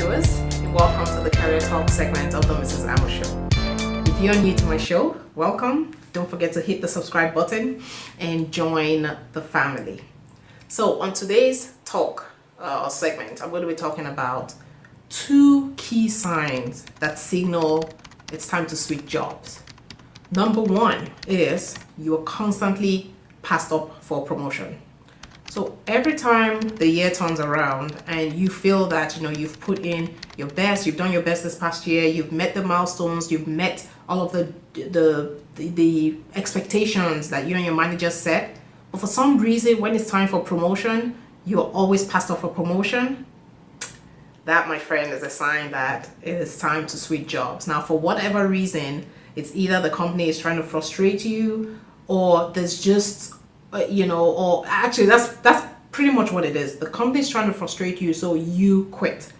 viewers. Welcome to the Career Talk segment of the Mrs. Amo Show. If you're new to my show, welcome. Don't forget to hit the subscribe button and join the family. So on today's talk segment, I'm going to be talking about 2 key signs that signal it's time to switch jobs. Number 1 is you are constantly passed up for promotion. So every time the year turns around and you feel that you've put in your best, you've done your best this past year, you've met the milestones, you've met all of the expectations that you and your manager set, but for some reason when it's time for promotion, you're always passed off for promotion. That, my friend, is a sign that it is time to switch jobs. Now, for whatever reason, it's either the company is trying to frustrate you, or there's just or actually that's pretty much what it is. The company's trying to frustrate you, so you quit.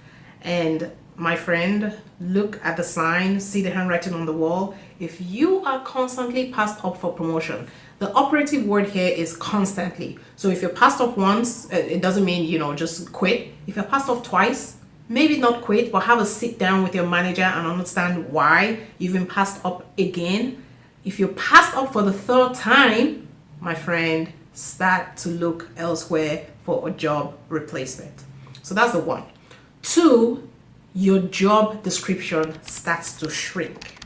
And my friend, look at the sign, see the handwriting on the wall. If you are constantly passed up for promotion, the operative word here is constantly. So if you're passed up once, it doesn't mean just quit. If you're passed off twice, maybe not quit, but have a sit down with your manager and understand why you've been passed up again. If you're passed up for the 3rd time, my friend, start to look elsewhere for a job replacement. So that's the 1. 2, your job description starts to shrink.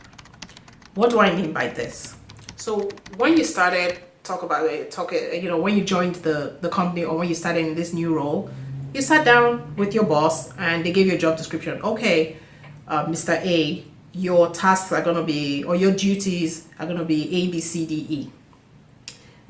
What do I mean by this? So when you started when you joined the company, or when you started in this new role, you sat down with your boss and they gave you a job description. Okay, Mr. A, your tasks are going to be, or your duties are going to be A, B, C, D, E.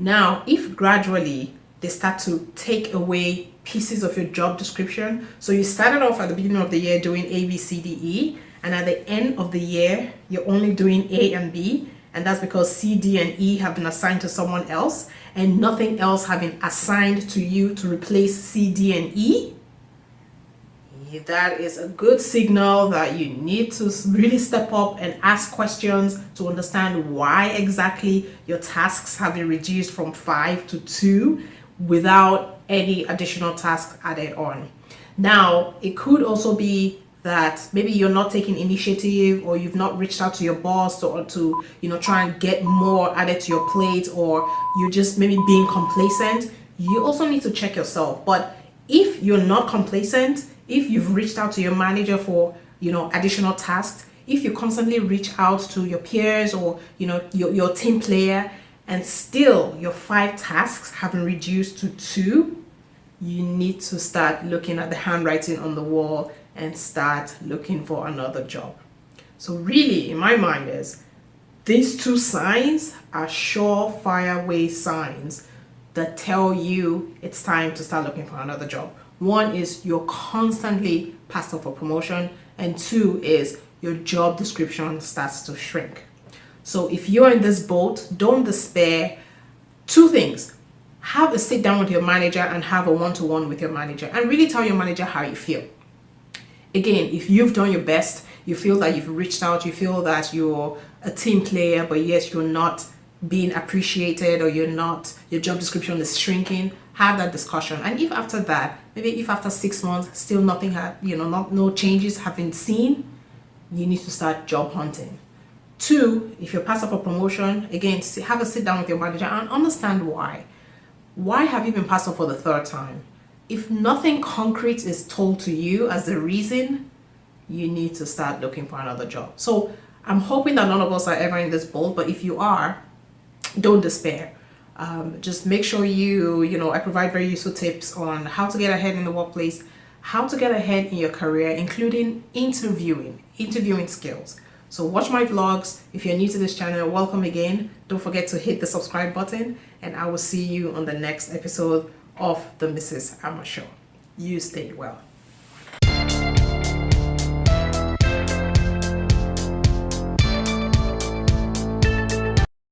Now, if gradually they start to take away pieces of your job description, so you started off at the beginning of the year doing A, B, C, D, E, and at the end of the year, you're only doing A and B, and that's because C, D, and E have been assigned to someone else, and nothing else have been assigned to you to replace C, D, and E. That is a good signal that you need to really step up and ask questions to understand why exactly your tasks have been reduced from 5 to 2 without any additional tasks added on. Now, it could also be that maybe you're not taking initiative, or you've not reached out to your boss to try and get more added to your plate, or you're just maybe being complacent. You also need to check yourself. But if you're not complacent, if you've reached out to your manager for additional tasks, if you constantly reach out to your peers or your team player, and still your 5 tasks have been reduced to 2, you need to start looking at the handwriting on the wall and start looking for another job. So really, in my mind, is these 2 signs are surefire way signs that tell you it's time to start looking for another job. 1 is you're constantly passed up for promotion, and 2 is your job description starts to shrink. So if you're in this boat, don't despair. 2 things: have a sit down with your manager and have a one-to-one with your manager, and really tell your manager how you feel. Again, if you've done your best, you feel that you've reached out, you feel that you're a team player, but yes, you're not being appreciated, or your job description is shrinking, have that discussion. And if after that, maybe if after 6 months still nothing no changes have been seen, you need to start job hunting. 2, if you're passed up for promotion, again, have a sit down with your manager and understand why. Why have you been passed up for the 3rd time? If nothing concrete is told to you as the reason, you need to start looking for another job. So I'm hoping that none of us are ever in this boat, but if you are, don't despair. Just make sure I provide very useful tips on how to get ahead in the workplace, how to get ahead in your career, including interviewing skills. So watch my vlogs. If you're new to this channel, welcome again. Don't forget to hit the subscribe button, and I will see you on the next episode of the Mrs. Amo Show. You stay well.